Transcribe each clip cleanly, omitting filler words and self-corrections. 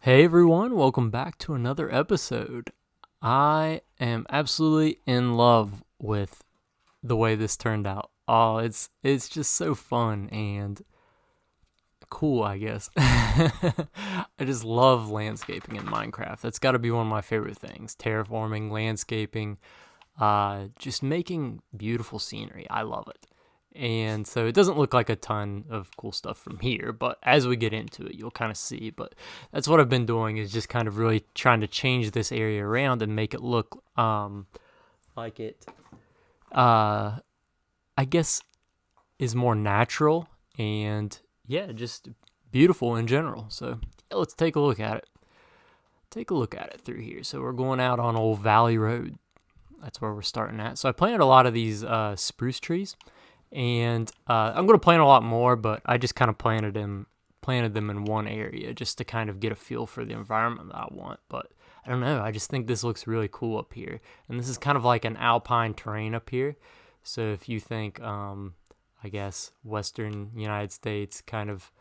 Hey everyone, welcome back to another episode. I am absolutely in love with the way this turned out. Oh, it's just so fun and cool, I guess. I just love landscaping in Minecraft. That's got to be one of my favorite things. Terraforming, landscaping, just making beautiful scenery. I love it. And so it doesn't look like a ton of cool stuff from here, but as we get into it, you'll kind of see. But that's what I've been doing, is just kind of really trying to change this area around and make it look like it, uh, I guess, is more natural and, yeah, just beautiful in general. So yeah, let's take a look at it. Take a look at it through here. So we're going out on Old Valley Road. That's where we're starting at. So I planted a lot of these spruce trees. And I'm going to plant a lot more, but I just kind of planted them in one area just to kind of get a feel for the environment that I want. But I don't know, I just think this looks really cool up here. And this is kind of like an alpine terrain up here. So if you think, I guess, Western United States, kind of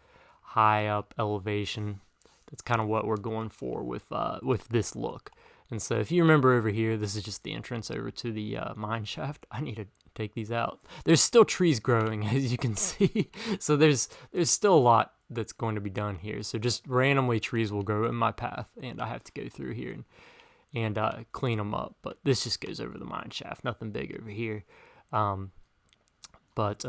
high up elevation, that's kind of what we're going for with this look. And so if you remember over here, this is just the entrance over to the mine shaft. I need to take these out. There's still trees growing, as you can see. So there's still a lot that's going to be done here. So just randomly trees will grow in my path, and I have to go through here and clean them up. But this just goes over the mine shaft. Nothing big over here. But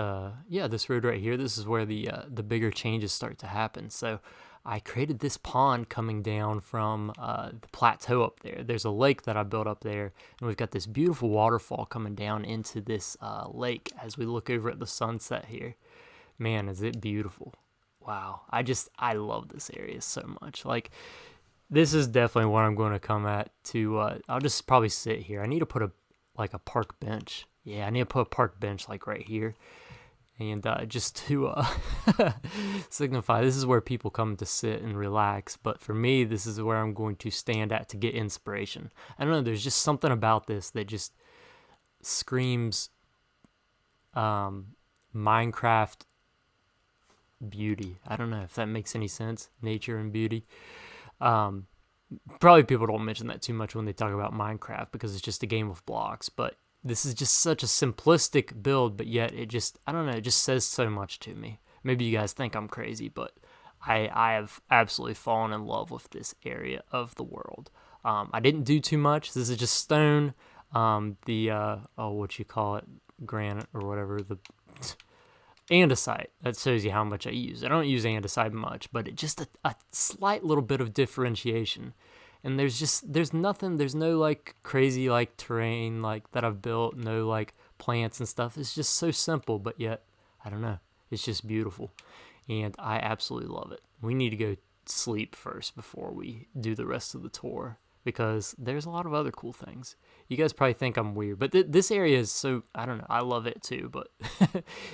yeah, this road right here, this is where the bigger changes start to happen. So I created this pond coming down from the plateau up there. There's a lake that I built up there, and we've got this beautiful waterfall coming down into this lake as we look over at the sunset here. Man, is it beautiful. Wow. I love this area so much. Like, this is definitely what I'm going to come at to, I'll just probably sit here. I need to put a park bench. Yeah, I need to put a park bench like right here. And just to signify, this is where people come to sit and relax. But for me, this is where I'm going to stand at to get inspiration. I don't know, there's just something about this that just screams Minecraft beauty. I don't know if that makes any sense. Nature and beauty. Probably people don't mention that too much when they talk about Minecraft because it's just a game of blocks. But this is just such a simplistic build, but yet it just, I don't know, it just says so much to me. Maybe you guys think I'm crazy, but I have absolutely fallen in love with this area of the world. I didn't do too much. This is just stone, what you call it, granite or whatever, the andesite. That shows you how much I use. I don't use andesite much, but it just a slight little bit of differentiation. And there's nothing, there's no like crazy like terrain like that I've built, no like plants and stuff. It's just so simple, but yet, I don't know, it's just beautiful. And I absolutely love it. We need to go sleep first before we do the rest of the tour because there's a lot of other cool things. You guys probably think I'm weird, but this area is so, I don't know, I love it too, but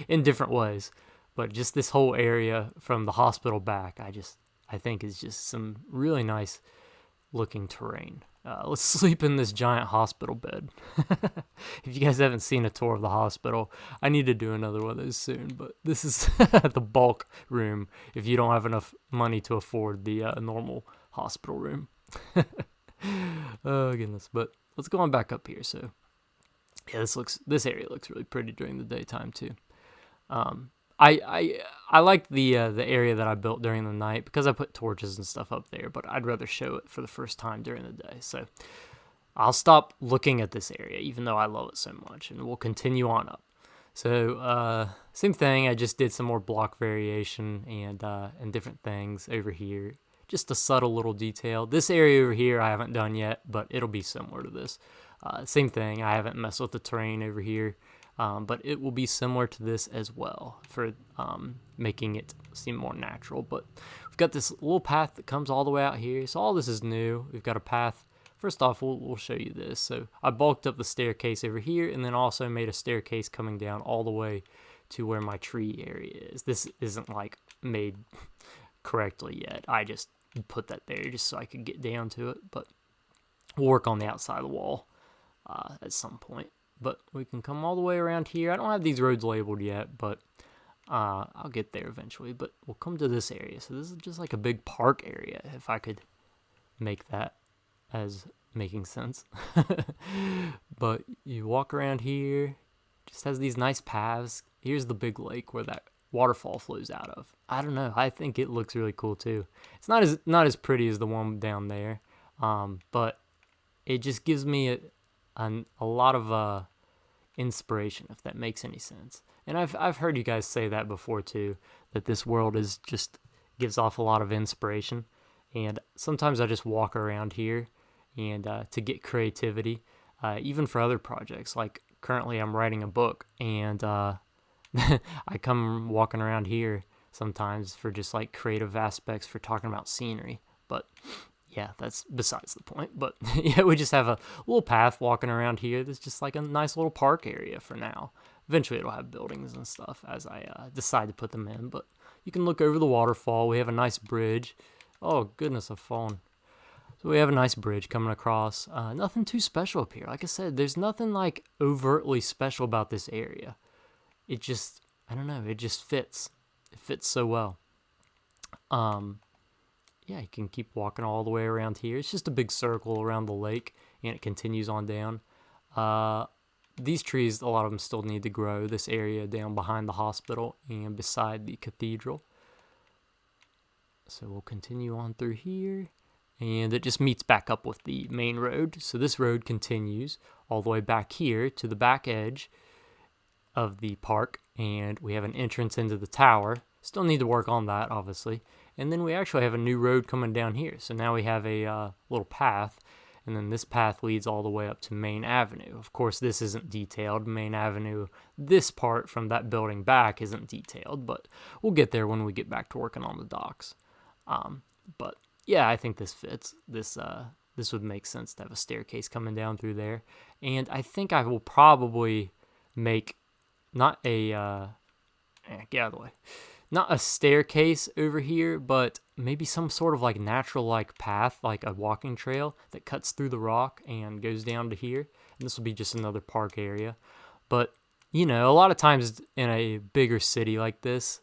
in different ways. But just this whole area from the hospital back, I think is just some really nice looking terrain. Let's sleep in this giant hospital bed. If you guys haven't seen a tour of the hospital, I need to do another one of those soon, but this is the bulk room if you don't have enough money to afford the normal hospital room. Oh goodness. But let's go on back up here. So yeah, this area looks really pretty during the daytime too. I like the area that I built during the night because I put torches and stuff up there, but I'd rather show it for the first time during the day. So I'll stop looking at this area, even though I love it so much, and we'll continue on up. So same thing. I just did some more block variation and different things over here. Just a subtle little detail. This area over here I haven't done yet, but it'll be similar to this. Same thing. I haven't messed with the terrain over here. But it will be similar to this as well for making it seem more natural. But we've got this little path that comes all the way out here. So all this is new. We've got a path. First off, we'll show you this. So I bulked up the staircase over here and then also made a staircase coming down all the way to where my tree area is. This isn't like made correctly yet. I just put that there just so I could get down to it. But we'll work on the outside of the wall at some point. But we can come all the way around here. I don't have these roads labeled yet, but I'll get there eventually. But we'll come to this area. So this is just like a big park area, if I could make that as making sense. But you walk around here, just has these nice paths. Here's the big lake where that waterfall flows out of. I don't know. I think it looks really cool too. It's not as pretty as the one down there, but it just gives me a lot of inspiration, if that makes any sense. And I've heard you guys say that before too, that this world is just gives off a lot of inspiration. And sometimes I just walk around here and to get creativity, even for other projects. Like currently I'm writing a book, and I come walking around here sometimes for just like creative aspects for talking about scenery. But yeah, that's besides the point. But yeah, we just have a little path walking around here that's just like a nice little park area for now. Eventually it'll have buildings and stuff as I decide to put them in. But you can look over the waterfall. We have a nice bridge. Oh, goodness, I've fallen. So we have a nice bridge coming across. Nothing too special up here. Like I said, there's nothing like overtly special about this area. It just, I don't know, it just fits. It fits so well. Yeah, you can keep walking all the way around here. It's just a big circle around the lake, and it continues on down. These trees, a lot of them still need to grow. This area down behind the hospital and beside the cathedral. So we'll continue on through here, and it just meets back up with the main road. So this road continues all the way back here to the back edge of the park, and we have an entrance into the tower. Still need to work on that, obviously. And then we actually have a new road coming down here. So now we have a little path, and then this path leads all the way up to Main Avenue. Of course, this isn't detailed. Main Avenue, this part from that building back isn't detailed, but we'll get there when we get back to working on the docks. But yeah, I think this fits. This would make sense to have a staircase coming down through there. And I think I will probably make not a get out of the way. Not a staircase over here, but maybe some sort of like natural like path, like a walking trail that cuts through the rock and goes down to here. And this will be just another park area. But, you know, a lot of times in a bigger city like this,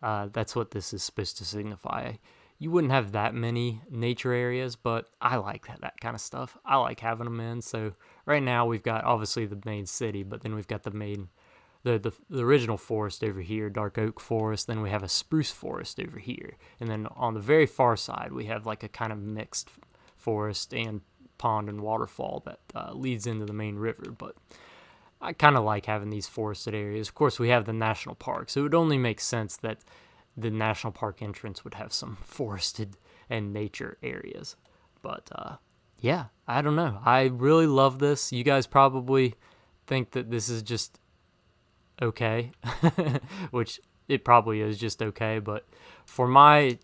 that's what this is supposed to signify. You wouldn't have that many nature areas, but I like that kind of stuff. I like having them in. So right now we've got obviously the main city, but then we've got the original forest over here, dark oak forest. Then we have a spruce forest over here. And then on the very far side, we have like a kind of mixed forest and pond and waterfall that leads into the main river. But I kind of like having these forested areas. Of course, we have the national park, so it would only make sense that the national park entrance would have some forested and nature areas. But yeah, I don't know. I really love this. You guys probably think that this is just okay, which it probably is just okay, but for my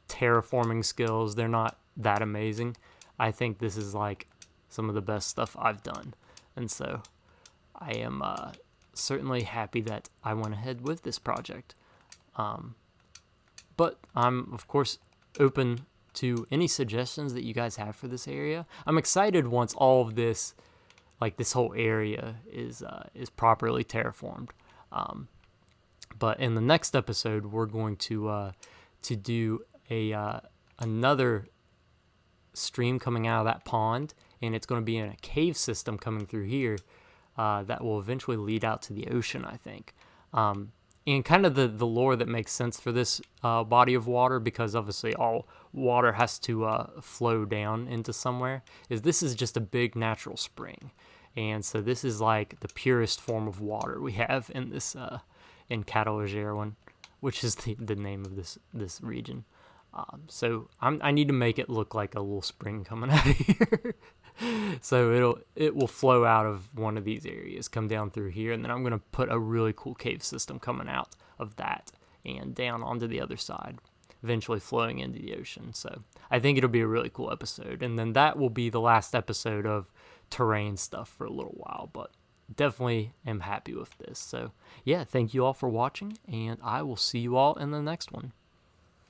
terraforming skills, they're not that amazing. I think this is like some of the best stuff I've done, and so I am certainly happy that I went ahead with this project. But I'm, of course, open to any suggestions that you guys have for this area. I'm excited once all of this, like this whole area, is properly terraformed. But in the next episode, we're going to do another stream coming out of that pond, and it's going to be in a cave system coming through here that will eventually lead out to the ocean, I think. And kind of the lore that makes sense for this body of water, because obviously all water has to flow down into somewhere, is this is just a big natural spring. And so this is like the purest form of water we have in this in Catalogero, which is the name of this region. So I need to make it look like a little spring coming out of here. So it will flow out of one of these areas, come down through here, and then I'm going to put a really cool cave system coming out of that and down onto the other side, eventually flowing into the ocean. So I think it'll be a really cool episode. And then that will be the last episode of terrain stuff for a little while, but definitely am happy with this. So yeah, thank you all for watching, and I will see you all in the next one.